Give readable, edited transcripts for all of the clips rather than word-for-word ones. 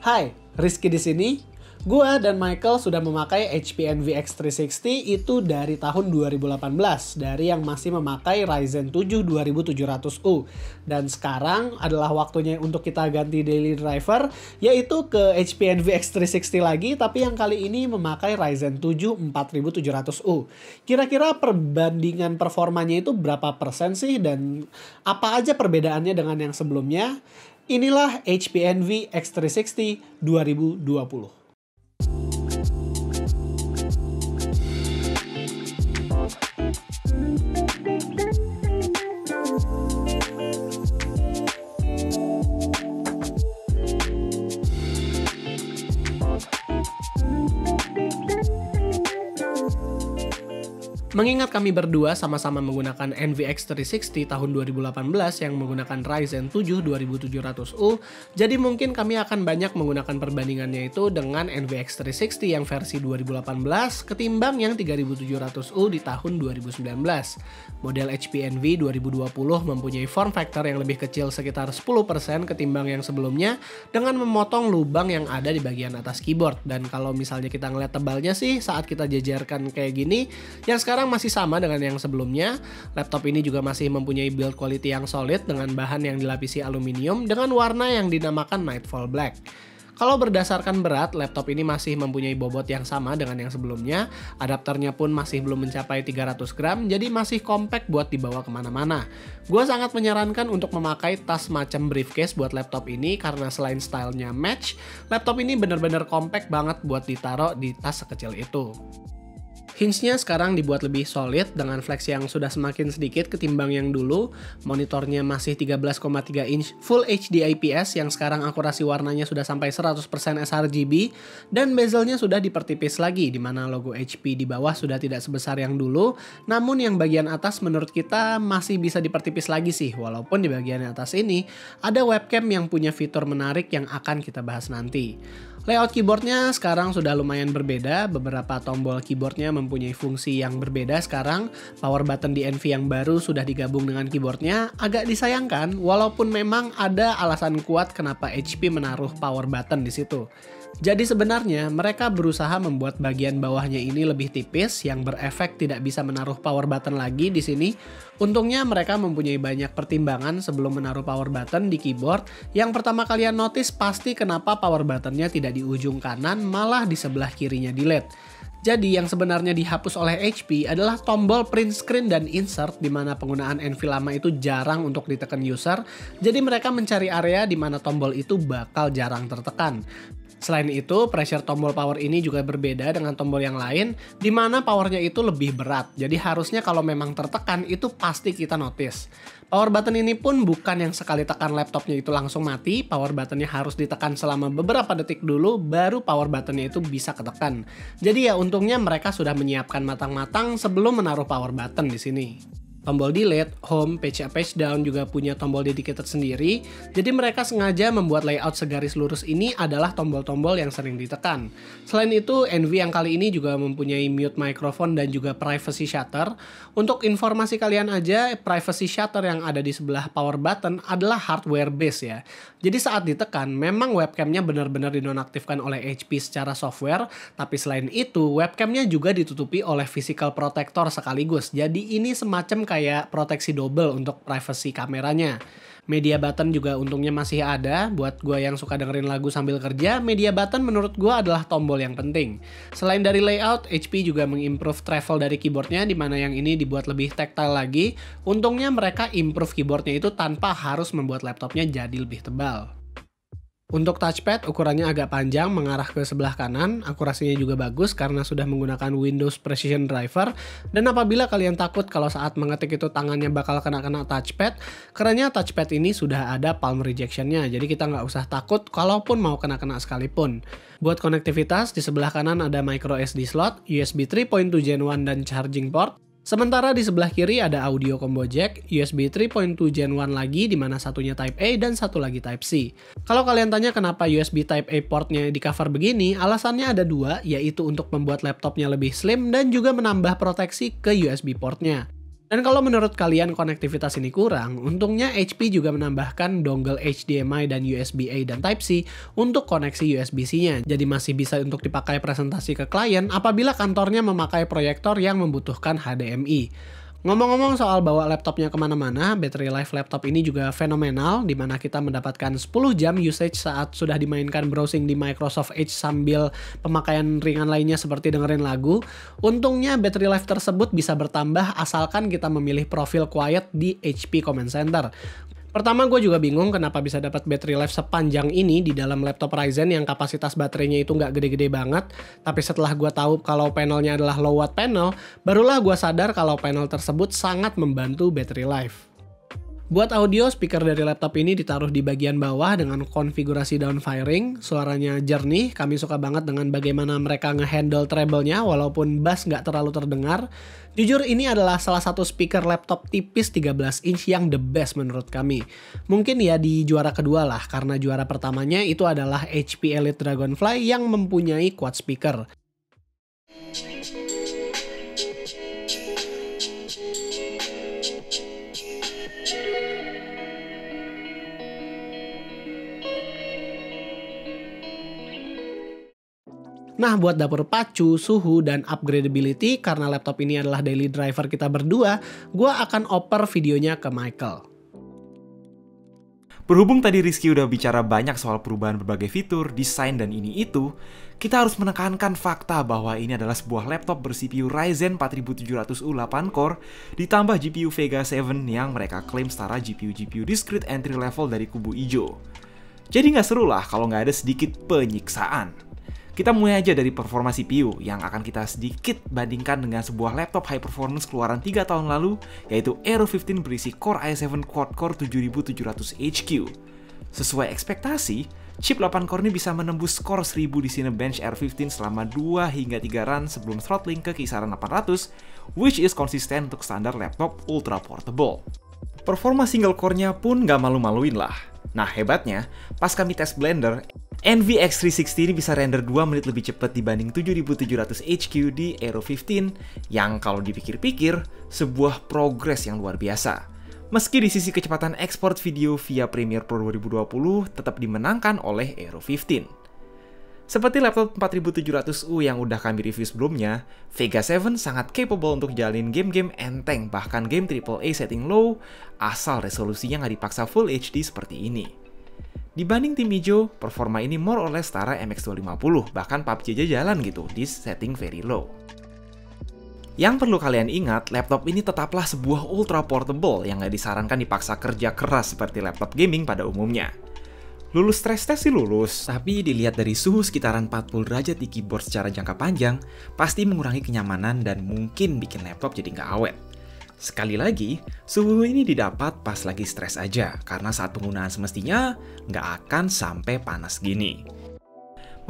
Hai, Rizky di sini. Gua dan Michael sudah memakai HP Envy X360 itu dari tahun 2018, dari yang masih memakai Ryzen 7 2700U. Dan sekarang adalah waktunya untuk kita ganti daily driver, yaitu ke HP Envy X360 lagi, tapi yang kali ini memakai Ryzen 7 4700U. Kira-kira perbandingan performanya itu berapa persen sih, dan apa aja perbedaannya dengan yang sebelumnya? Inilah HP Envy X360 2020. Mengingat kami berdua sama-sama menggunakan Envy X360 tahun 2018 yang menggunakan Ryzen 7 2700U, jadi mungkin kami akan banyak menggunakan perbandingannya itu dengan Envy X360 yang versi 2018 ketimbang yang 3700U di tahun 2019. Model HP Envy 2020 mempunyai form factor yang lebih kecil sekitar 10% ketimbang yang sebelumnya dengan memotong lubang yang ada di bagian atas keyboard. Dan kalau misalnya kita ngeliat tebalnya sih saat kita jajarkan kayak gini, yang sekarang masih sama dengan yang sebelumnya. Laptop ini juga masih mempunyai build quality yang solid dengan bahan yang dilapisi aluminium dengan warna yang dinamakan Nightfall Black. Kalau berdasarkan berat, laptop ini masih mempunyai bobot yang sama dengan yang sebelumnya. Adapternya pun masih belum mencapai 300 gram, jadi masih compact buat dibawa kemana-mana. Gue sangat menyarankan untuk memakai tas macam briefcase buat laptop ini karena selain stylenya match, laptop ini bener-bener compact banget buat ditaruh di tas sekecil itu. Hinge-nya sekarang dibuat lebih solid dengan flex yang sudah semakin sedikit ketimbang yang dulu. Monitornya masih 13,3 inch Full HD IPS yang sekarang akurasi warnanya sudah sampai 100% sRGB. Dan bezelnya sudah dipertipis lagi, di mana logo HP di bawah sudah tidak sebesar yang dulu. Namun yang bagian atas menurut kita masih bisa dipertipis lagi sih, walaupun di bagian atas ini ada webcam yang punya fitur menarik yang akan kita bahas nanti. Layout keyboardnya sekarang sudah lumayan berbeda, beberapa tombol keyboardnya mempunyai fungsi yang berbeda sekarang. Power button di Envy yang baru sudah digabung dengan keyboardnya, agak disayangkan walaupun memang ada alasan kuat kenapa HP menaruh power button di situ. Jadi sebenarnya mereka berusaha membuat bagian bawahnya ini lebih tipis yang berefek tidak bisa menaruh power button lagi di sini. Untungnya mereka mempunyai banyak pertimbangan sebelum menaruh power button di keyboard. Yang pertama kalian notice pasti kenapa power buttonnya tidak di ujung kanan malah di sebelah kirinya di LED. Jadi yang sebenarnya dihapus oleh HP adalah tombol print screen dan insert di mana penggunaan Envy lama itu jarang untuk ditekan user. Jadi mereka mencari area di mana tombol itu bakal jarang tertekan. Selain itu, pressure tombol power ini juga berbeda dengan tombol yang lain, di mana powernya itu lebih berat. Jadi harusnya kalau memang tertekan, itu pasti kita notice. Power button ini pun bukan yang sekali tekan laptopnya itu langsung mati, power buttonnya harus ditekan selama beberapa detik dulu, baru power buttonnya itu bisa ketekan. Jadi ya untungnya mereka sudah menyiapkan matang-matang sebelum menaruh power button di sini. Tombol delete, home, page up, page down juga punya tombol dedicated sendiri. Jadi mereka sengaja membuat layout segaris lurus ini adalah tombol-tombol yang sering ditekan. Selain itu, Envy yang kali ini juga mempunyai mute microphone dan juga privacy shutter. Untuk informasi kalian aja, privacy shutter yang ada di sebelah power button adalah hardware base ya. Jadi saat ditekan, memang webcamnya benar-benar dinonaktifkan oleh HP secara software. Tapi selain itu, webcamnya juga ditutupi oleh physical protector sekaligus. Jadi ini semacam kayak proteksi double untuk privacy kameranya. Media button juga untungnya masih ada. Buat gue yang suka dengerin lagu sambil kerja, media button menurut gue adalah tombol yang penting. Selain dari layout, HP juga mengimprove travel dari keyboardnya, di mana yang ini dibuat lebih tactile lagi. Untungnya mereka improve keyboardnya itu tanpa harus membuat laptopnya jadi lebih tebal. Untuk touchpad, ukurannya agak panjang mengarah ke sebelah kanan, akurasinya juga bagus karena sudah menggunakan Windows Precision Driver. Dan apabila kalian takut kalau saat mengetik itu tangannya bakal kena-kena touchpad, karena touchpad ini sudah ada palm rejection-nya, jadi kita nggak usah takut kalaupun mau kena-kena sekalipun. Buat konektivitas, di sebelah kanan ada micro SD slot, USB 3.2 Gen 1 dan charging port. Sementara di sebelah kiri ada audio combo jack, USB 3.2 Gen 1 lagi di mana satunya Type A dan satu lagi Type C. Kalau kalian tanya kenapa USB Type A portnya di cover begini, alasannya ada dua, yaitu untuk membuat laptopnya lebih slim dan juga menambah proteksi ke USB portnya. Dan kalau menurut kalian konektivitas ini kurang, untungnya HP juga menambahkan dongle HDMI dan USB-A dan Type-C untuk koneksi USB-C-nya. Jadi masih bisa untuk dipakai presentasi ke klien apabila kantornya memakai proyektor yang membutuhkan HDMI. Ngomong-ngomong soal bawa laptopnya kemana-mana, battery life laptop ini juga fenomenal, di mana kita mendapatkan 10 jam usage saat sudah dimainkan browsing di Microsoft Edge sambil pemakaian ringan lainnya seperti dengerin lagu. Untungnya battery life tersebut bisa bertambah asalkan kita memilih profil quiet di HP Command Center. Pertama, gue juga bingung kenapa bisa dapat battery life sepanjang ini di dalam laptop Ryzen yang kapasitas baterainya itu nggak gede-gede banget. Tapi setelah gue tahu kalau panelnya adalah low watt panel, barulah gue sadar kalau panel tersebut sangat membantu battery life. Buat audio, speaker dari laptop ini ditaruh di bagian bawah dengan konfigurasi downfiring. Suaranya jernih, kami suka banget dengan bagaimana mereka ngehandle treble-nya walaupun bass nggak terlalu terdengar. Jujur, ini adalah salah satu speaker laptop tipis 13 inch yang the best menurut kami. Mungkin ya di juara kedua lah, karena juara pertamanya itu adalah HP Elite Dragonfly yang mempunyai quad speaker. Nah, buat dapur pacu, suhu, dan upgradability, karena laptop ini adalah daily driver kita berdua, gue akan oper videonya ke Michael. Berhubung tadi Rizky udah bicara banyak soal perubahan berbagai fitur, desain, dan ini itu, kita harus menekankan fakta bahwa ini adalah sebuah laptop ber-CPU Ryzen 4700U 8-core ditambah GPU Vega 7 yang mereka klaim setara GPU-GPU discrete entry level dari kubu ijo. Jadi nggak seru lah kalau nggak ada sedikit penyiksaan. Kita mulai aja dari performa CPU yang akan kita sedikit bandingkan dengan sebuah laptop high performance keluaran 3 tahun lalu, yaitu Aero 15 berisi Core i7 quad-core 7700HQ. Sesuai ekspektasi, chip 8 core ini bisa menembus skor 1000 di Cinebench R15 selama 2 hingga 3 run sebelum throttling ke kisaran 800, which is konsisten untuk standar laptop ultra portable. Performa single core-nya pun gak malu-maluin lah. Nah, hebatnya, pas kami tes Blender, NVX 360 ini bisa render 2 menit lebih cepat dibanding 7700 HQ di Aero 15, yang kalau dipikir-pikir, sebuah progres yang luar biasa. Meski di sisi kecepatan ekspor video via Premiere Pro 2020 tetap dimenangkan oleh Aero 15. Seperti laptop 4700U yang udah kami review sebelumnya, Vega 7 sangat capable untuk jalanin game-game enteng, bahkan game AAA setting low, asal resolusinya nggak dipaksa Full HD seperti ini. Dibanding tim hijau, performa ini more or less setara MX250, bahkan PUBG aja jalan gitu di setting very low. Yang perlu kalian ingat, laptop ini tetaplah sebuah ultra portable yang nggak disarankan dipaksa kerja keras seperti laptop gaming pada umumnya. Lulus stress test sih lulus, tapi dilihat dari suhu sekitaran 40 derajat di keyboard secara jangka panjang, pasti mengurangi kenyamanan dan mungkin bikin laptop jadi nggak awet. Sekali lagi, suhu ini didapat pas lagi stres aja, karena saat penggunaan semestinya nggak akan sampai panas gini.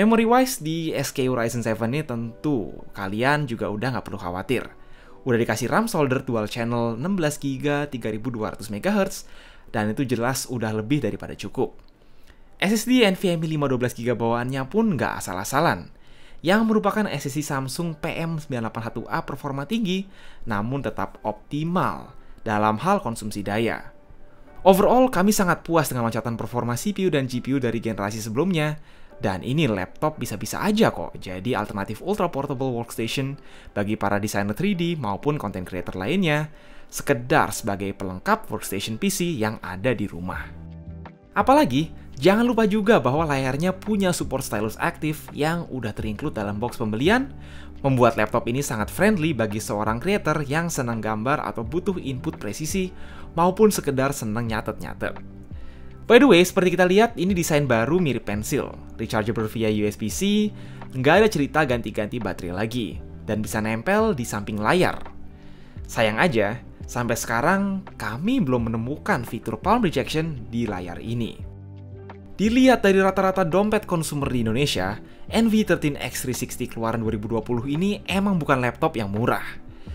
Memory-wise di SKU Ryzen 7 ini tentu kalian juga udah nggak perlu khawatir. Udah dikasih RAM solder dual channel 16GB 3200 MHz, dan itu jelas udah lebih daripada cukup. SSD NVMe 512GB bawaannya pun nggak asal-asalan, yang merupakan SSD Samsung PM981A performa tinggi, namun tetap optimal dalam hal konsumsi daya. Overall, kami sangat puas dengan loncatan performa CPU dan GPU dari generasi sebelumnya, dan ini laptop bisa-bisa aja kok jadi alternatif ultra portable workstation bagi para desainer 3D maupun content creator lainnya, sekedar sebagai pelengkap workstation PC yang ada di rumah. Apalagi, jangan lupa juga bahwa layarnya punya support stylus aktif yang udah terinclude dalam box pembelian, membuat laptop ini sangat friendly bagi seorang creator yang senang gambar atau butuh input presisi, maupun sekedar senang nyatet-nyatet. By the way, seperti kita lihat, ini desain baru mirip pensil, rechargeable via USB-C, nggak ada cerita ganti-ganti baterai lagi, dan bisa nempel di samping layar. Sayang aja, sampai sekarang kami belum menemukan fitur palm rejection di layar ini. Dilihat dari rata-rata dompet konsumer di Indonesia, NV13X360 keluaran 2020 ini emang bukan laptop yang murah.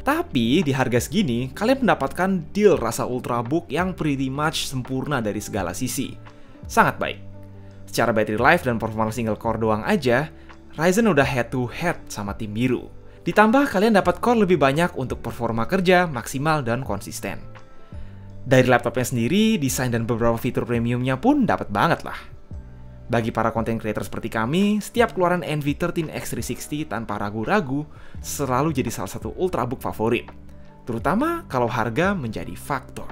Tapi di harga segini, kalian mendapatkan deal rasa ultrabook yang pretty much sempurna dari segala sisi. Sangat baik. Secara battery life dan performa single core doang aja, Ryzen udah head to head sama tim biru. Ditambah kalian dapat core lebih banyak untuk performa kerja maksimal dan konsisten. Dari laptopnya sendiri, desain dan beberapa fitur premiumnya pun dapat banget lah. Bagi para content creator seperti kami, setiap keluaran NV13 X360 tanpa ragu-ragu selalu jadi salah satu ultrabook favorit. Terutama kalau harga menjadi faktor.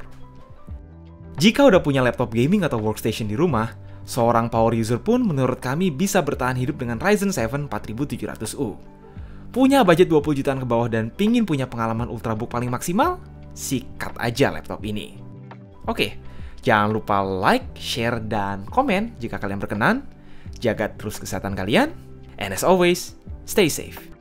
Jika udah punya laptop gaming atau workstation di rumah, seorang power user pun menurut kami bisa bertahan hidup dengan Ryzen 7 4700U. Punya budget 20 jutaan ke bawah dan pingin punya pengalaman ultrabook paling maksimal? Sikat aja laptop ini. Oke, jangan lupa like, share, dan komen jika kalian berkenan. Jaga terus kesehatan kalian. And as always, stay safe.